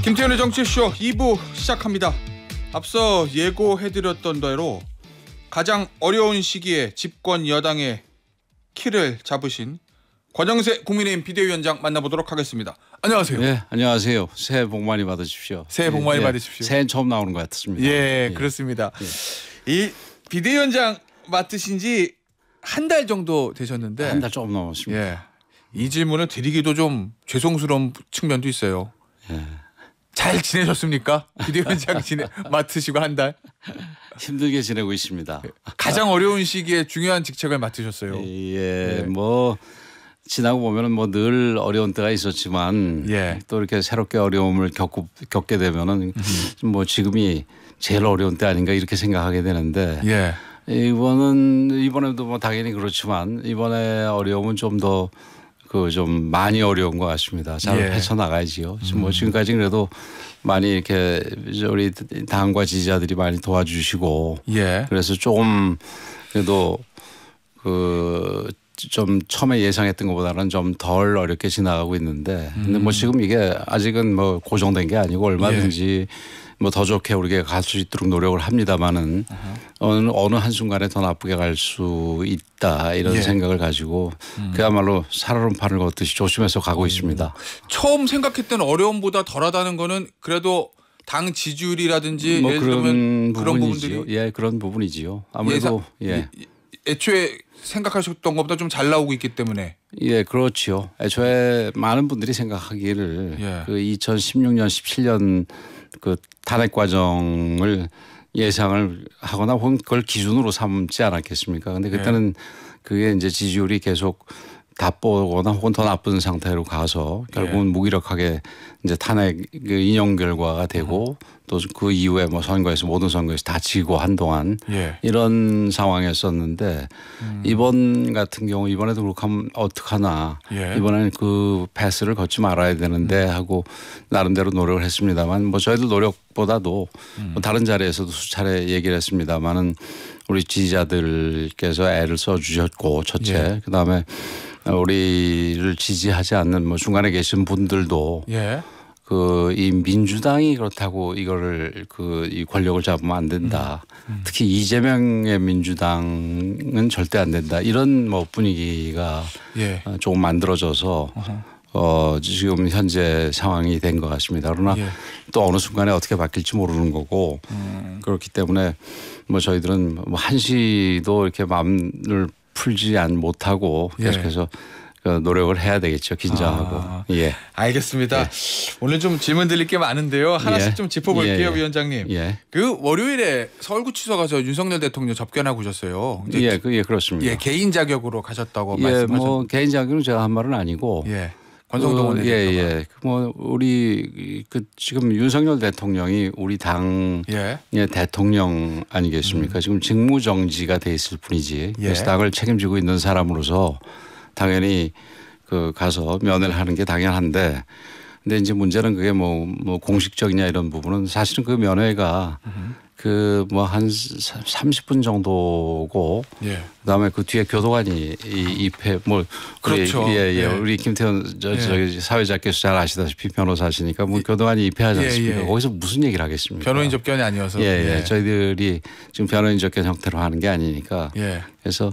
김태현의 정치쇼 2부 시작합니다. 앞서 예고해드렸던 대로 가장 어려운 시기에 집권 여당의 키를 잡으신 권영세 국민의힘 비대위원장 만나보도록 하겠습니다. 안녕하세요. 네, 안녕하세요. 새해 복 많이 받으십시오. 새해 복 많이 받으십시오. 새해는 처음 나오는 것 같습니다. 예, 그렇습니다. 이 비대위원장 맡으신 지 한 달 정도 되셨는데 한 달 조금 넘었습니다. 예, 이 질문을 드리기도 좀 죄송스러운 측면도 있어요. 잘 지내셨습니까? 비대위원장 맡으시고 한 달. 힘들게 지내고 있습니다. 가장 어려운 시기에 중요한 직책을 맡으셨어요. 예, 뭐 지나고 보면은 뭐 늘 어려운 때가 있었지만 또 이렇게 새롭게 어려움을 겪게 되면은 뭐 지금이 제일 어려운 때 아닌가 이렇게 생각하게 되는데 이번에도 뭐 당연히 그렇지만 이번에 어려움은 좀 더 좀 많이 어려운 것 같습니다. 잘 헤쳐나가야지요. 뭐 지금까지 그래도 많이 이렇게 우리 당과 지지자들이 많이 도와주시고 그래서 조금 그래도 좀 처음에 예상했던 것보다는 좀 덜 어렵게 지나가고 있는데 근데 뭐 지금 이게 아직은 뭐 고정된 게 아니고 얼마든지 뭐 더 좋게 우리가 갈 수 있도록 노력을 합니다만은 어느 한순간에 더 나쁘게 갈 수 있다 이런 생각을 가지고 그야말로 살얼음판을 걷듯이 조심해서 가고 있습니다. 처음 생각했던 어려움보다 덜하다는 거는 그래도 당 지지율이라든지 뭐 예를 들면 그런 부분들이 그런 부분이지요. 아무래도 애초에 생각하셨던 것보다 좀 잘 나오고 있기 때문에 그렇지요. 애초에 많은 분들이 생각하기를 그 2016년 17년 그 탄핵 과정을 예상을 하거나 혹은 그걸 기준으로 삼지 않았겠습니까? 근데 그때는 그게 이제 지지율이 계속 나쁘거나 혹은 더 나쁜 상태로 가서 결국은 무기력하게 이제 탄핵 그 인용 결과가 되고 또 그 이후에 뭐 선거에서 모든 선거에서 다 지고 한동안 이런 상황이었었는데 이번 같은 경우 이번에도 그렇게 하면 어떡하나 이번에는 그 패스를 걷지 말아야 되는데 하고 나름대로 노력을 했습니다만 뭐 저희들 노력보다도 뭐 다른 자리에서도 수차례 얘기를 했습니다만은 우리 지지자들께서 애를 써주셨고 첫째 그다음에 우리를 지지하지 않는 뭐 중간에 계신 분들도 이 민주당이 그렇다고 이거를 이 권력을 잡으면 안 된다. 특히 이재명의 민주당은 절대 안 된다. 이런 뭐 분위기가 조금 만들어져서 지금 현재 상황이 된 것 같습니다. 그러나 또 어느 순간에 어떻게 바뀔지 모르는 거고 그렇기 때문에 뭐 저희들은 뭐 한시도 이렇게 마음을 풀지 못하고 계속해서 노력을 해야 되겠죠. 긴장하고. 알겠습니다. 오늘 좀 질문 드릴 게 많은데요. 하나씩 좀 짚어볼게요. 위원장님. 그 월요일에 서울구치소 가서 윤석열 대통령 접견하고 오셨어요. 그렇습니다. 개인 자격으로 가셨다고 말씀하셨는데. 뭐 개인 자격은 제가 한 말은 아니고. 권성동 원내대표가. 뭐 우리 지금 윤석열 대통령이 우리 당의 대통령 아니겠습니까? 지금 직무정지가 돼 있을 뿐이지. 그래서 당을 책임지고 있는 사람으로서 당연히 가서 면회를 하는 게 당연한데 근데 이제 문제는 그게 뭐 공식적이냐 이런 부분은 사실은 그 면회가 뭐 한 30분 정도고 그다음에 그 뒤에 교도관이 입회 우리 김태현 저기 사회자께서 잘 아시다시피 변호사시니까 뭐 교도관이 입회하지 않습니까? 거기서 무슨 얘기를 하겠습니까? 변호인 접견이 아니어서 저희들이 지금 변호인 접견 형태로 하는 게 아니니까 그래서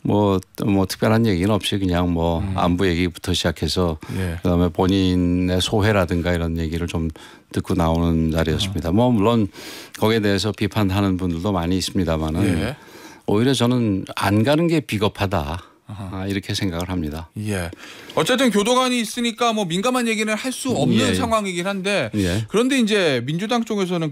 뭐 특별한 얘기는 없이 그냥 뭐 안부 얘기부터 시작해서 그다음에 본인의 소회라든가 이런 얘기를 좀 듣고 나오는 자리였습니다. 뭐 물론 거기에 대해서 비판하는 분들도 많이 있습니다만은 오히려 저는 안 가는 게 비겁하다. 이렇게 생각을 합니다. 어쨌든 교도관이 있으니까 뭐 민감한 얘기는 할 수 없는 상황이긴 한데 그런데 이제 민주당 쪽에서는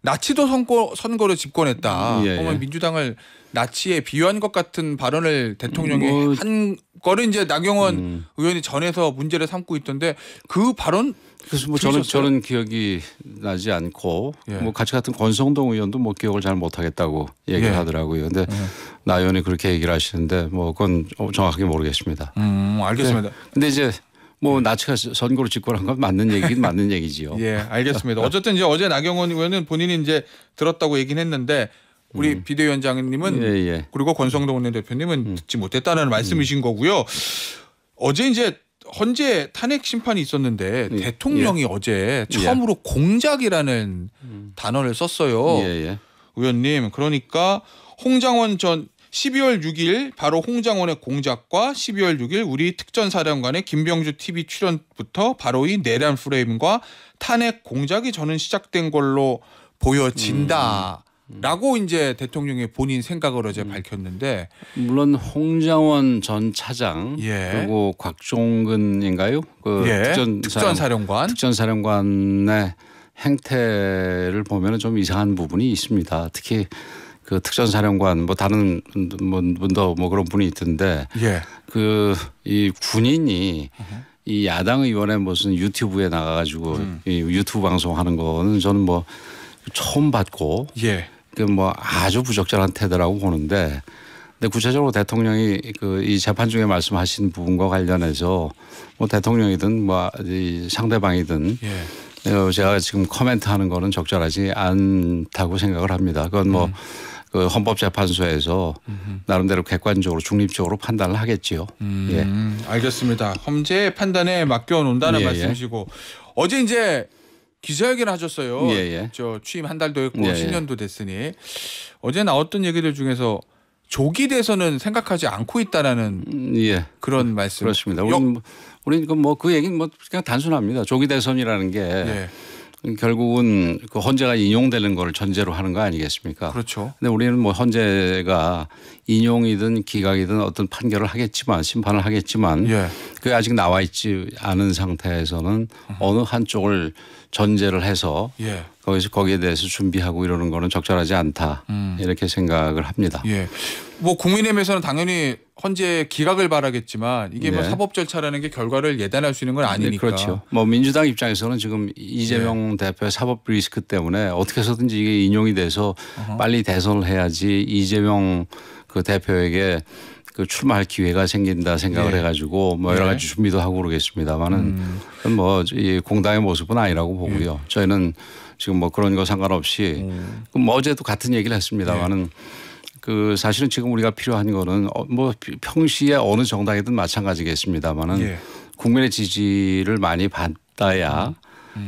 나치도 선거를 집권했다. 그러면 민주당을 나치에 비유한 것 같은 발언을 대통령이 한 거를 이제 나경원 의원이 전해서 문제를 삼고 있던데 그 발언 그래서 뭐 저는 기억이 나지 않고 뭐 같이 같은 권성동 의원도 뭐 기억을 잘 못하겠다고 얘기를 하더라고요. 근데 나 의원이 그렇게 얘기를 하시는데 뭐 그건 정확하게 모르겠습니다. 알겠습니다. 근데 이제 뭐 나치가 선거로 집권한 건 맞는 얘기긴 맞는 얘기지요. 알겠습니다. 어쨌든 이제 어제 나경원 의원은 본인이 이제 들었다고 얘기는 했는데 우리 비대위원장님은 그리고 권성동 원내대표님은 듣지 못했다는 말씀이신 거고요. 어제 이제 헌재 탄핵 심판이 있었는데 대통령이 어제 처음으로 공작이라는 단어를 썼어요. 의원님, 그러니까 홍장원 전 12월 6일 바로 홍장원의 공작과 12월 6일 우리 특전사령관의 김병주 TV 출연부터 바로 이 내란 프레임과 탄핵 공작이 저는 시작된 걸로 보여진다라고 이제 대통령의 본인 생각을 어제 밝혔는데, 물론 홍장원 전 차장 그리고 곽종근인가요? 그 특전사령관의 행태를 보면 좀 이상한 부분이 있습니다. 특히 그 특전사령관 뭐 다른 분도 뭐 그런 분이 있던데 그 이 군인이 이 야당 의원의 무슨 유튜브에 나가가지고 이 유튜브 방송하는 거는 저는 뭐 처음 봤고 그 뭐 아주 부적절한 태도라고 보는데, 근데 구체적으로 대통령이 그 이 재판 중에 말씀하신 부분과 관련해서 뭐 대통령이든 뭐 이 상대방이든 제가 지금 코멘트하는 거는 적절하지 않다고 생각을 합니다. 그건 뭐 그 헌법재판소에서 나름대로 객관적으로 중립적으로 판단을 하겠지요. 알겠습니다. 헌재 판단에 맡겨놓는다는 말씀이시고, 어제 이제 기자회견 하셨어요. 저 취임 한 달도 했고 10년도 됐으니 어제 나왔던 얘기들 중에서 조기 대선은 생각하지 않고 있다라는 그런 말씀. 그렇습니다. 우리는 뭐 그 얘기는 뭐 그냥 단순합니다. 조기 대선이라는 게 결국은 그 헌재가 인용되는 걸 전제로 하는 거 아니겠습니까? 그렇죠. 근데 우리는 뭐 헌재가 인용이든 기각이든 어떤 판결을 하겠지만, 심판을 하겠지만 그게 아직 나와 있지 않은 상태에서는 어느 한쪽을 전제를 해서 거기에 대해서 준비하고 이러는 거는 적절하지 않다 이렇게 생각을 합니다. 뭐 국민의힘에서는 당연히 헌재 기각을 바라겠지만 이게 뭐 사법 절차라는 게 결과를 예단할 수 있는 건 아니니까. 그렇죠. 뭐 민주당 입장에서는 지금 이재명 대표의 사법 리스크 때문에 어떻게 해서든지 이게 인용이 돼서 빨리 대선을 해야지 이재명 그 대표에게 그 출마할 기회가 생긴다 생각을 해가지고 뭐 여러 가지 준비도 하고 그러겠습니다만은 그건 뭐 이 공당의 모습은 아니라고 보고요. 저희는 지금 뭐 그런 거 상관없이 뭐 어제도 같은 얘기를 했습니다만은 그 사실은 지금 우리가 필요한 거는 뭐 평시에 어느 정당이든 마찬가지겠습니다만은 국민의 지지를 많이 받아야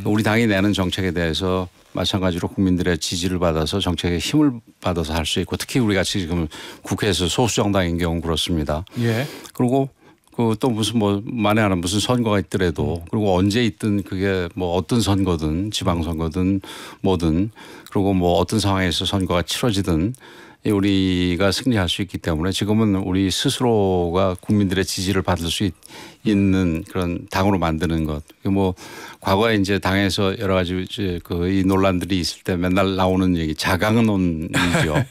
우리 당이 내는 정책에 대해서 마찬가지로 국민들의 지지를 받아서 정책에 힘을 받아서 할 수 있고, 특히 우리 같이 지금 국회에서 소수 정당인 경우는 그렇습니다. 그리고 그 또 무슨 뭐 만에 하나 무슨 선거가 있더라도 그리고 언제 있든 그게 뭐 어떤 선거든 지방선거든 뭐든 그리고 뭐 어떤 상황에서 선거가 치러지든 우리가 승리할 수 있기 때문에 지금은 우리 스스로가 국민들의 지지를 받을 수 있는 그런 당으로 만드는 것. 뭐 과거에 이제 당에서 여러 가지 그 이 논란들이 있을 때 맨날 나오는 얘기 자강론이죠.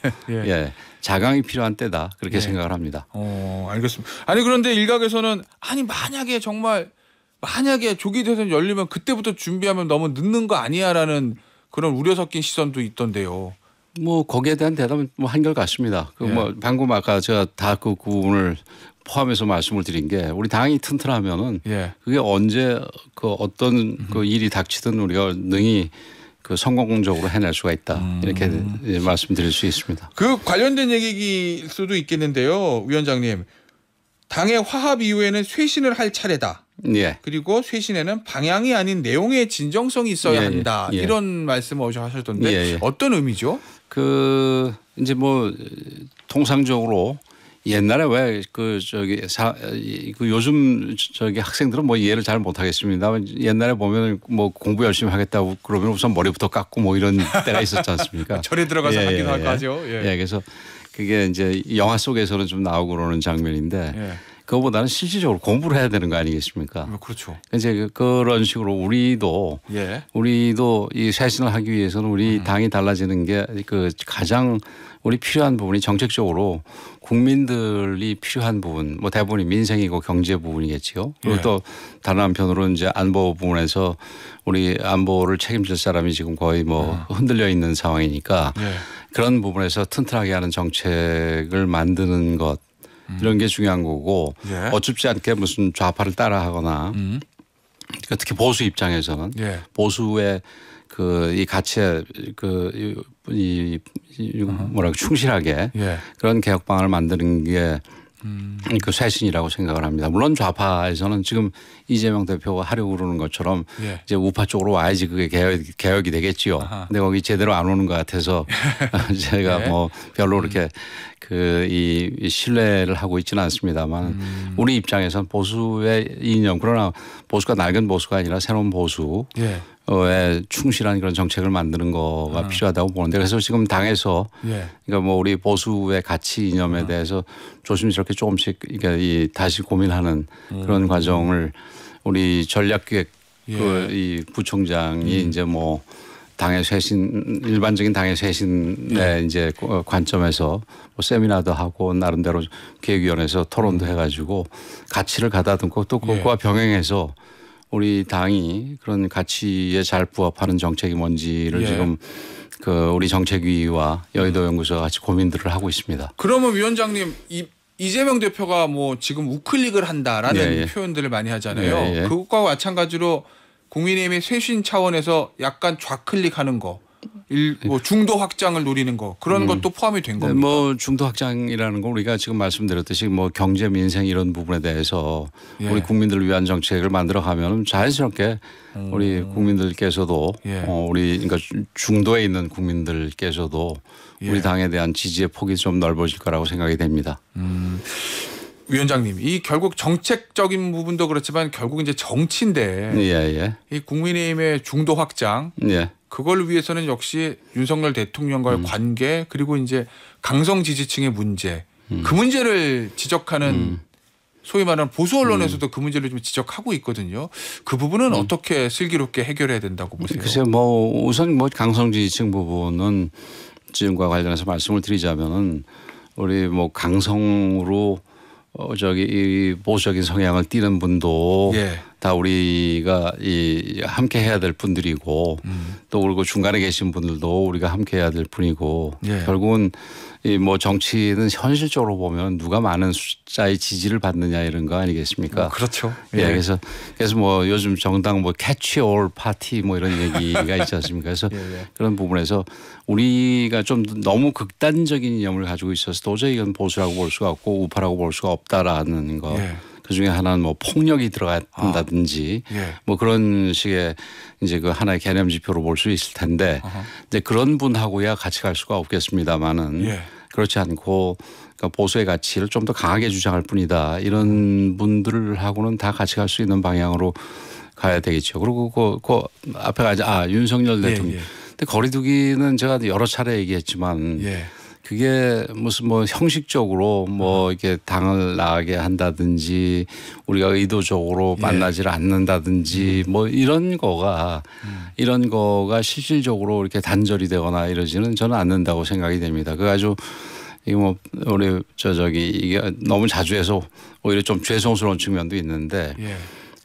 자강이 필요한 때다 그렇게 생각을 합니다. 알겠습니다. 아니 그런데 일각에서는 아니 만약에 조기 대선 열리면 그때부터 준비하면 너무 늦는 거 아니야라는 그런 우려 섞인 시선도 있던데요. 뭐 거기에 대한 대답은 뭐 한결같습니다. 그 뭐 방금 아까 제가 다 그 부분을 포함해서 말씀을 드린 게 우리 당이 튼튼하면은 그게 언제 그 어떤 그 일이 닥치든 우리가 능히 그 성공적으로 해낼 수가 있다 이렇게 말씀드릴 수 있습니다. 그 관련된 얘기일 수도 있겠는데요, 위원장님. 당의 화합 이후에는 쇄신을 할 차례다. 그리고 쇄신에는 방향이 아닌 내용의 진정성이 있어야 한다. 이런 말씀을 어제 하셨던데 어떤 의미죠? 그 이제 뭐 통상적으로 옛날에 왜 그 그 요즘 학생들은 뭐 이해를 잘 못하겠습니다. 옛날에 보면 뭐 공부 열심히 하겠다고 그러면 우선 머리부터 깎고 뭐 이런 때가 있었지 않습니까? 절에 들어가서 하기도 하죠. 그래서 그게 이제 영화 속에서는 좀 나오고 그러는 장면인데 그거보다는 실질적으로 공부를 해야 되는 거 아니겠습니까? 그렇죠. 이제 그런 식으로 우리도 이 쇄신을 하기 위해서는 우리 당이 달라지는 게 그 가장 우리 필요한 부분이 정책적으로 국민들이 필요한 부분, 뭐 대부분이 민생이고 경제 부분이겠지요. 그리고 또 다른 한편으로는 이제 안보 부분에서 우리 안보를 책임질 사람이 지금 거의 뭐 흔들려 있는 상황이니까 그런 부분에서 튼튼하게 하는 정책을 만드는 것 이런 게 중요한 거고 어줍지 않게 무슨 좌파를 따라하거나 특히 보수 입장에서는 보수의 그 이 가치에 이 뭐라고 충실하게 그런 개혁 방안을 만드는 게 그 쇄신이라고 생각을 합니다. 물론 좌파에서는 지금 이재명 대표가 하려고 그러는 것처럼 예. 이제 우파 쪽으로 와야지 그게 개혁이 되겠지요. 아하. 근데 거기 제대로 안 오는 것 같아서 제가 예. 뭐 별로 그렇게 이 신뢰를 하고 있지는 않습니다만 우리 입장에서는 보수의 이념, 그러나 보수가 낡은 보수가 아니라 새로운 보수에 충실한 그런 정책을 만드는 거가 필요하다고 보는데, 그래서 지금 당에서 그러니까 뭐 우리 보수의 가치 이념에 대해서 조심스럽게 조금씩 그러니까 다시 고민하는 그런 과정을 우리 전략기획 이 부총장이 이제 뭐 당의 쇄신, 일반적인 당의 쇄신의 이제 관점에서 뭐 세미나도 하고 나름대로 기획위원회에서 토론도 해가지고 가치를 가다듬고 또 그것과 병행해서 우리 당이 그런 가치에 잘 부합하는 정책이 뭔지를 지금 그 우리 정책위와 여의도 연구소가 같이 고민들을 하고 있습니다. 그러면 위원장님, 이재명 대표가 뭐 지금 우클릭을 한다라는 표현들을 많이 하잖아요. 그것과 마찬가지로 국민의힘의 쇄신 차원에서 약간 좌클릭하는 거, 뭐 중도 확장을 노리는 거, 그런 것도 포함이 된 겁니다. 뭐 중도 확장이라는 건 우리가 지금 말씀드렸듯이 뭐 경제 민생 이런 부분에 대해서 우리 국민들을 위한 정책을 만들어가면 자연스럽게 우리 국민들께서도 우리 그러니까 중도에 있는 국민들께서도 우리 당에 대한 지지의 폭이 좀 넓어질 거라고 생각이 됩니다. 위원장님, 이 결국 정책적인 부분도 그렇지만 결국 이제 정치인데 이 국민의힘의 중도 확장 그걸 위해서는 역시 윤석열 대통령과의 관계, 그리고 이제 강성 지지층의 문제, 그 문제를 지적하는 소위 말하는 보수 언론에서도 그 문제를 좀 지적하고 있거든요. 그 부분은 어떻게 슬기롭게 해결해야 된다고 보세요? 글쎄요, 뭐 우선 뭐 강성 지지층 부분은 지금과 관련해서 말씀을 드리자면은 우리 뭐 강성으로 이 보수적인 성향을 띠는 분도 다 우리가 함께 해야 될 분들이고 또 그리고 중간에 계신 분들도 우리가 함께 해야 될 분이고 결국은 뭐 정치는 현실적으로 보면 누가 많은 숫자의 지지를 받느냐 이런 거 아니겠습니까? 그렇죠. 그래서 뭐 요즘 정당 뭐 캐치 올 파티 뭐 이런 얘기가 있지 않습니까? 그래서 그런 부분에서 우리가 좀 너무 극단적인 이념을 가지고 있어서 도저히 이건 보수라고 볼 수가 없고 우파라고 볼 수가 없다라는 거. 그 중에 하나는 뭐 폭력이 들어간다든지 뭐 그런 식의 이제 그 하나의 개념 지표로 볼 수 있을 텐데 이제 그런 분하고야 같이 갈 수가 없겠습니다만은 그렇지 않고 그러니까 보수의 가치를 좀 더 강하게 주장할 뿐이다. 이런 분들하고는 다 같이 갈 수 있는 방향으로 가야 되겠죠. 그리고 그 앞에 가지 윤석열 대통령. 근데 거리두기는 제가 여러 차례 얘기했지만 그게 무슨 뭐 형식적으로 뭐 이렇게 당을 나가게 한다든지 우리가 의도적으로 만나지를 않는다든지 뭐 이런 거가 실질적으로 이렇게 단절이 되거나 이러지는 저는 않는다고 생각이 됩니다. 그 아주 이게 뭐 우리 이게 너무 자주 해서 오히려 좀 죄송스러운 측면도 있는데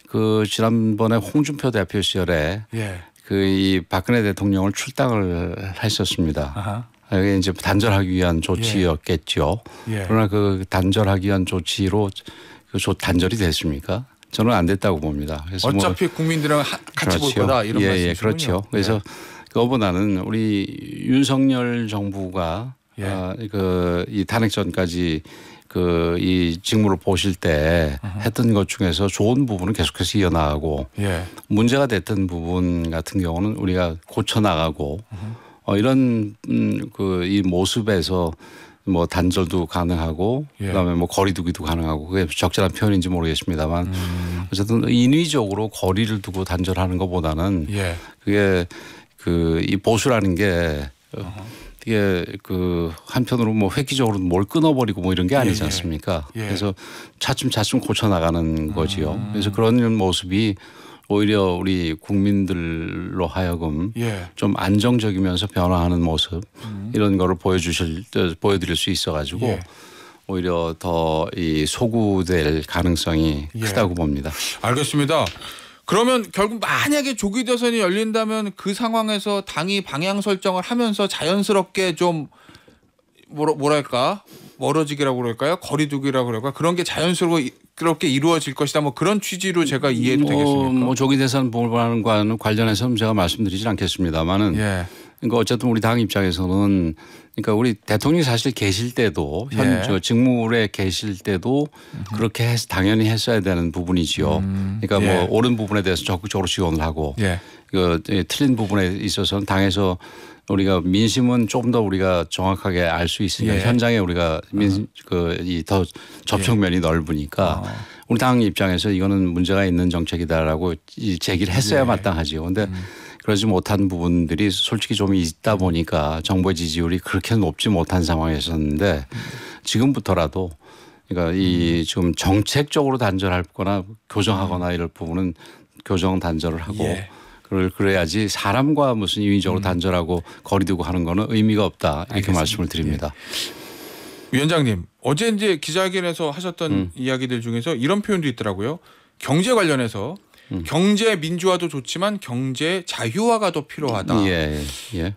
그 지난번에 홍준표 대표 시절에 그 이 박근혜 대통령을 출당을 했었습니다. 이게 이제 단절하기 위한 조치였겠죠. 그러나 그 단절하기 위한 조치로 단절이 됐습니까? 저는 안 됐다고 봅니다. 그래서 어차피 뭐 국민들은 같이 볼 거다 이런 말씀이시군요. 그렇죠. 그래서 그거보다는 우리 윤석열 정부가 이 탄핵 전까지 이 직무를 보실 때 했던 것 중에서 좋은 부분은 계속해서 이어나가고 문제가 됐던 부분 같은 경우는 우리가 고쳐나가고 이런 이 모습에서 뭐 단절도 가능하고 그다음에 뭐 거리두기도 가능하고 그게 적절한 표현인지 모르겠습니다만 어쨌든 인위적으로 거리를 두고 단절하는 것보다는 그게 이 보수라는 게 이게 한편으로 뭐 획기적으로 뭘 끊어버리고 뭐 이런 게 아니지 않습니까? 그래서 차츰 고쳐나가는 거지요. 그래서 그런 모습이 오히려 우리 국민들로 하여금 좀 안정적이면서 변화하는 모습 이런 거를 보여드릴 수 있어가지고 오히려 더 소구될 가능성이 크다고 봅니다. 알겠습니다. 그러면 결국 만약에 조기 대선이 열린다면 그 상황에서 당이 방향 설정을 하면서 자연스럽게 좀 뭐랄까 멀어지기라고 그럴까요? 거리두기라고 그럴까요? 그런 게 자연스럽게 이루어질 것이다. 뭐 그런 취지로 제가 이해해도 되겠습니까? 뭐 조기 대선 부분과는 관련해서는 제가 말씀드리진 않겠습니다만은 그러니까 어쨌든 우리 당 입장에서는 그러니까 우리 대통령이 사실 계실 때도 현 저 직무에 계실 때도 그렇게 당연히 했어야 되는 부분이지요. 그러니까 뭐 옳은 부분에 대해서 적극적으로 지원을 하고 그 틀린 부분에 있어서는 당에서 우리가 민심은 좀 더 우리가 정확하게 알 수 있으니까 현장에 우리가 더 접촉면이 넓으니까 우리 당 입장에서 이거는 문제가 있는 정책이다라고 제기를 했어야 마땅하지요. 그런데 그러지 못한 부분들이 솔직히 좀 있다 보니까 정부의 지지율이 그렇게 높지 못한 상황이었었는데 지금부터라도 그러니까 이 지금 정책적으로 단절하거나 교정하거나 이럴 부분은 교정 단절을 하고 그래야지 사람과 무슨 인위적으로 단절하고 거리두고 하는 거는 의미가 없다 이렇게 알겠습니다. 말씀을 드립니다. 위원장님 어제 이제 기자회견에서 하셨던 이야기들 중에서 이런 표현도 있더라고요. 경제 관련해서 경제 민주화도 좋지만 경제 자유화가 더 필요하다.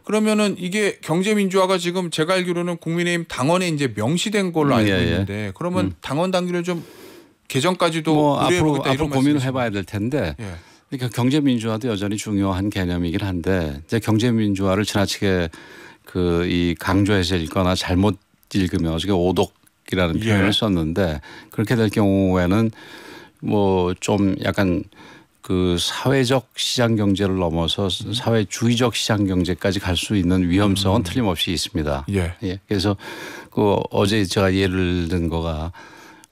그러면은 이게 경제 민주화가 지금 제가 알기로는 국민의힘 당원에 이제 명시된 걸로 알고 있는데 그러면 당원 단계를 좀 개정까지도 뭐 앞으로 고민을 해봐야 될 텐데. 그러니까 경제 민주화도 여전히 중요한 개념이긴 한데 이제 경제 민주화를 지나치게 이 강조해서 읽거나 잘못 읽으면 어저께 오독이라는 표현을 썼는데 그렇게 될 경우에는 뭐 좀 약간 그 사회적 시장 경제를 넘어서 사회주의적 시장 경제까지 갈 수 있는 위험성은 틀림없이 있습니다. 그래서 그 어제 제가 예를 든 거가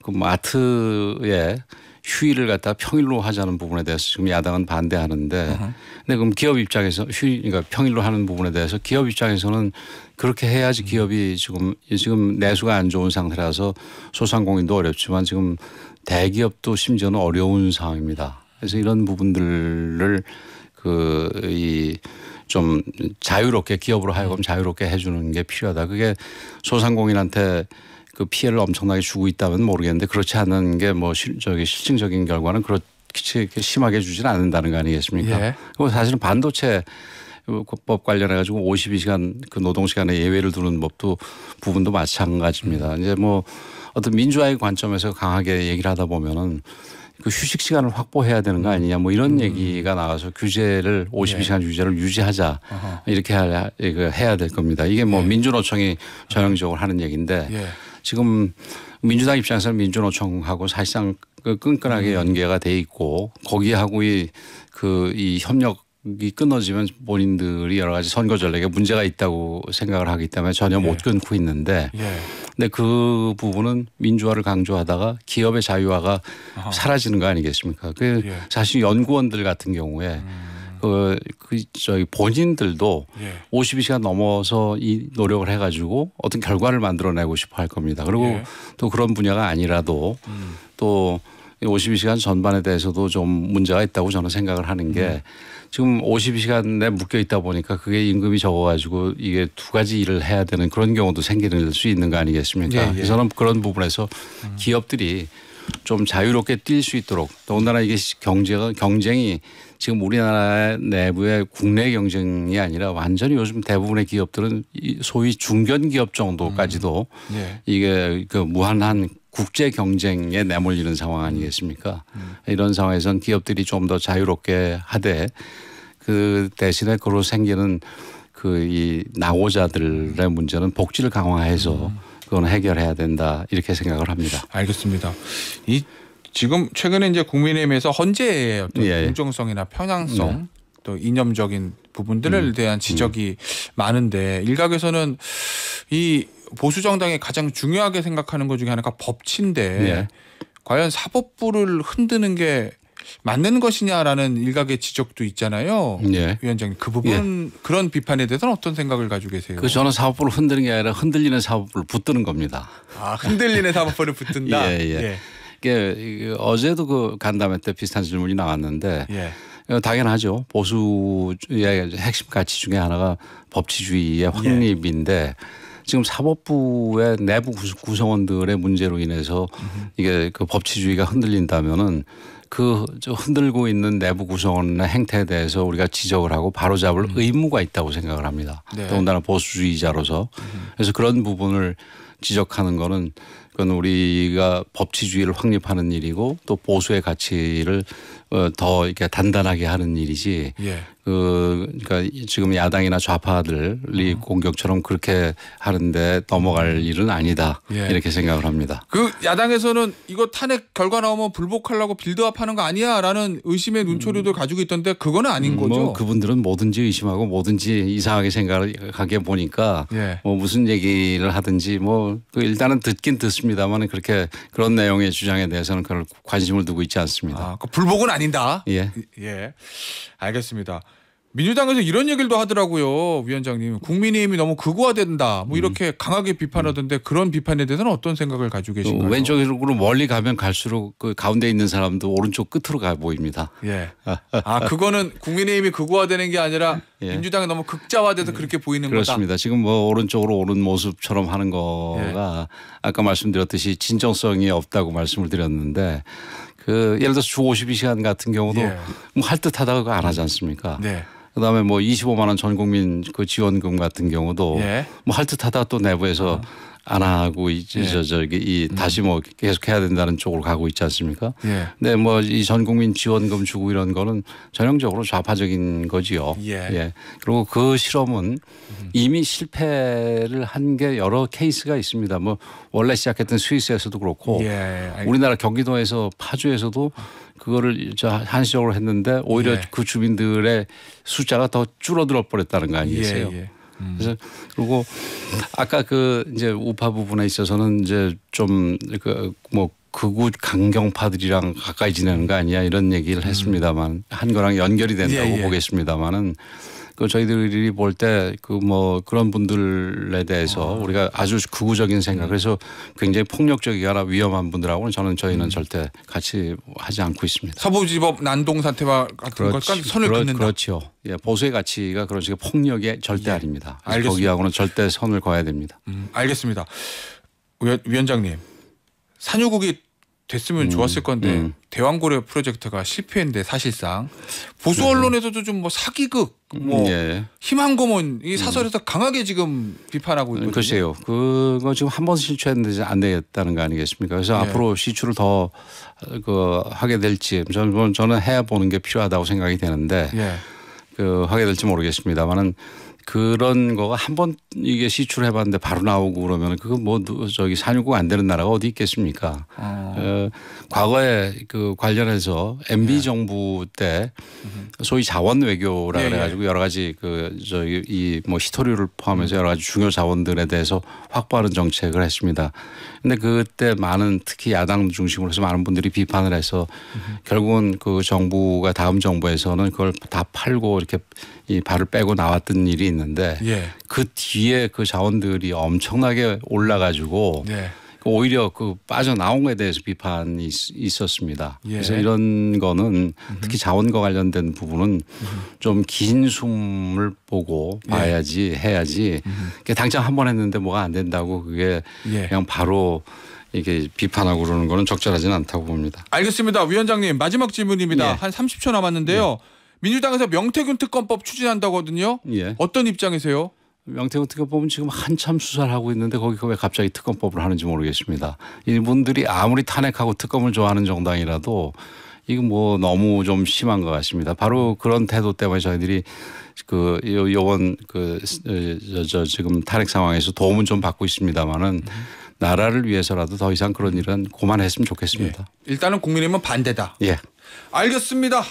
그 마트에 휴일을 갖다 평일로 하자는 부분에 대해서 지금 야당은 반대하는데 근데 그럼 기업 입장에서 그러니까 평일로 하는 부분에 대해서 기업 입장에서는 그렇게 해야지 기업이 지금 내수가 안 좋은 상태라서 소상공인도 어렵지만 지금 대기업도 심지어는 어려운 상황입니다. 그래서 이런 부분들을 좀 자유롭게 기업으로 하여금 자유롭게 해주는 게 필요하다. 그게 소상공인한테 그 피해를 엄청나게 주고 있다면 모르겠는데 그렇지 않은 게 뭐 실증적인 결과는 그렇게 심하게 주지는 않는다는 거 아니겠습니까? 그리고 사실은 반도체 법 관련해 가지고 52시간 그 노동 시간에 예외를 두는 법도 부분도 마찬가지입니다. 이제 뭐 어떤 민주화의 관점에서 강하게 얘기를 하다 보면은 그 휴식 시간을 확보해야 되는 거 아니냐 뭐 이런 얘기가 나와서 52시간 규제를 유지하자 이렇게 해야 될 겁니다. 이게 뭐 민주노총이 전형적으로 하는 얘기인데 지금 민주당 입장에서는 민주노총하고 사실상 끈끈하게 연계가 돼 있고 거기하고 이 협력이 끊어지면 본인들이 여러 가지 선거 전략에 문제가 있다고 생각을 하기 때문에 전혀 못 끊고 있는데 근데 그 부분은 민주화를 강조하다가 기업의 자유화가 사라지는 거 아니겠습니까? 사실 연구원들 같은 경우에 저희 본인들도 52시간 넘어서 이 노력을 해가지고 어떤 결과를 만들어내고 싶어 할 겁니다. 그리고 또 그런 분야가 아니라도 또 52시간 전반에 대해서도 좀 문제가 있다고 저는 생각을 하는 게 지금 52시간에 묶여 있다 보니까 그게 임금이 적어가지고 이게 두 가지 일을 해야 되는 그런 경우도 생길 수 있는 거 아니겠습니까? 그래서 저는 그런 부분에서 기업들이 좀 자유롭게 뛸 수 있도록 더군다나 이게 경쟁이 지금 우리나라 내부의 국내 경쟁이 아니라 완전히 요즘 대부분의 기업들은 소위 중견 기업 정도까지도 이게 그 무한한 국제 경쟁에 내몰리는 상황 아니겠습니까? 이런 상황에선 기업들이 좀 더 자유롭게 하되 그 대신에 그로 생기는 이 낙오자들의 문제는 복지를 강화해서 그건 해결해야 된다 이렇게 생각을 합니다. 알겠습니다. 지금 최근에 이제 국민의힘에서 헌재의 어떤 공정성이나 편향성 또 이념적인 부분들에 대한 지적이 많은데 일각에서는 이 보수 정당이 가장 중요하게 생각하는 것 중에 하나가 법치인데 과연 사법부를 흔드는 게 맞는 것이냐라는 일각의 지적도 있잖아요. 위원장님 그 부분 그런 비판에 대해서는 어떤 생각을 가지고 계세요? 저는 사법부를 흔드는 게 아니라 흔들리는 사법부를 붙드는 겁니다. 흔들리는 사법부를 붙든다. 이게 어제도 그 간담회 때 비슷한 질문이 나왔는데 당연하죠. 보수의 핵심 가치 중에 하나가 법치주의의 확립인데 지금 사법부의 내부 구성원들의 문제로 인해서 이게 그 법치주의가 흔들린다면은 흔들고 있는 내부 구성원의 행태에 대해서 우리가 지적을 하고 바로잡을 의무가 있다고 생각을 합니다. 더군다나 보수주의자로서. 그래서 그런 부분을 지적하는 거는 그건 우리가 법치주의를 확립하는 일이고 또 보수의 가치를 더 이렇게 단단하게 하는 일이지. 예. 그러니까 지금 야당이나 좌파들이 공격처럼 그렇게 하는데 넘어갈 일은 아니다. 예. 이렇게 생각을 합니다. 그 야당에서는 이거 탄핵 결과 나오면 불복하려고 빌드업하는 거 아니야라는 의심의 눈초리도 가지고 있던데 그거는 아닌 거죠. 뭐 그분들은 뭐든지 의심하고 뭐든지 이상하게 생각하게 보니까 예. 뭐 무슨 얘기를 하든지 뭐 일단은 듣긴 듣습니다만 그렇게 그런 내용의 주장에 대해서는 그걸 관심을 두고 있지 않습니다. 아, 그 불복은 아니다. 예. 예. 알겠습니다. 민주당에서 이런 얘기도 하더라고요, 위원장님. 국민의힘이 너무 극우화된다. 뭐 이렇게 강하게 비판하던데 그런 비판에 대해서는 어떤 생각을 가지고 계신가요? 왼쪽으로 멀리 가면 갈수록 그 가운데 있는 사람도 오른쪽 끝으로 가 보입니다. 예. 아, 그거는 국민의힘이 극우화되는 게 아니라 예. 민주당이 너무 극자화돼서 그렇게 보이는 그렇습니다. 거다. 지금 뭐 오른쪽으로 오른 모습처럼 하는 거가 아까 말씀드렸듯이 진정성이 없다고 말씀을 드렸는데 그 예를 들어서 주 52시간 같은 경우도 뭐 할 듯하다가 그거 안 하지 않습니까? 네. 그다음에 뭐 25만 원 전 국민 그 지원금 같은 경우도 뭐 할 듯하다가 또 내부에서 안 하고 이제 저기 다시 뭐 계속 해야 된다는 쪽으로 가고 있지 않습니까? 근데 뭐 이 전 국민 지원금 주고 이런 거는 전형적으로 좌파적인 거지요. 예. 그리고 그 실험은 이미 실패를 한 게 여러 케이스가 있습니다. 뭐 원래 시작했던 스위스에서도 그렇고 우리나라 경기도에서 파주에서도 그거를 한시적으로 했는데 오히려 그 주민들의 숫자가 더 줄어들어 버렸다는 거 아니겠어요? 그래서 그리고 아까 그 이제 우파 부분에 있어서는 이제 좀 그 뭐 극우 강경파들이랑 가까이 지내는 거 아니야 이런 얘기를 했습니다만 한 거랑 연결이 된다고 보겠습니다만은 그 저희들이 볼 때 그 뭐 그런 분들에 대해서 우리가 아주 극우적인 생각 그래서 굉장히 폭력적이거나 위험한 분들하고는 저희는 절대 같이 하지 않고 있습니다. 서부지법 난동 사태와 같은 것까지 선을 긋는다. 그렇죠. 예, 보수의 가치가 그런 식의 폭력이 절대 아닙니다. 거기하고는 절대 선을 그어야 됩니다. 알겠습니다. 위원장님. 산유국이 됐으면 좋았을 건데 대왕고려 프로젝트가 실패했는데 사실상 보수 언론에서도 좀 뭐 사기극 뭐 희망 고문 이 사설에서 강하게 지금 비판하고 있거든요. 글쎄요. 그거 지금 한 번 실추했는데 안 되겠다는 거 아니겠습니까? 그래서 앞으로 시추를 더 하게 될지 저는 해보는 게 필요하다고 생각이 되는데 하게 될지 모르겠습니다만은 그런 거가 한 번 이게 시추를 해봤는데 바로 나오고 그러면 그거 뭐 산유국 안 되는 나라가 어디 있겠습니까? 과거에 그 관련해서 MB 정부 때 소위 자원 외교라 그래가지고 여러 가지 이 뭐 히토리를 포함해서 여러 가지 중요 자원들에 대해서 확보하는 정책을 했습니다. 근데 그때 특히 야당 중심으로 해서 많은 분들이 비판을 해서 결국은 그 정부가 다음 정부에서는 그걸 다 팔고 이렇게 이 발을 빼고 나왔던 일이 있는데 그 뒤에 그 자원들이 엄청나게 올라가지고 오히려 그 빠져나온 거에 대해서 비판이 있었습니다. 그래서 이런 거는 특히 자원과 관련된 부분은 좀 긴 숨을 보고 봐야지 해야지 당장 한 번 했는데 뭐가 안 된다고 그게 그냥 바로 이게 비판하고 그러는 거는 적절하지는 않다고 봅니다. 알겠습니다. 위원장님 마지막 질문입니다. 한 30초 남았는데요. 민주당에서 명태균 특검법 추진한다고 하거든요. 어떤 입장이세요? 명태균 특검법은 지금 한참 수사를 하고 있는데 거기서 왜 갑자기 특검법을 하는지 모르겠습니다. 이분들이 아무리 탄핵하고 특검을 좋아하는 정당이라도 이거 뭐 너무 좀 심한 것 같습니다. 바로 그런 태도 때문에 저희들이 요번 지금 탄핵 상황에서 도움은 좀 받고 있습니다만은 나라를 위해서라도 더 이상 그런 일은 그만했으면 좋겠습니다. 일단은 국민의힘은 반대다. 알겠습니다.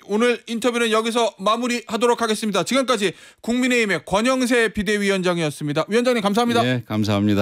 오늘 인터뷰는 여기서 마무리하도록 하겠습니다. 지금까지 국민의힘의 권영세 비대위원장이었습니다. 위원장님 감사합니다. 감사합니다.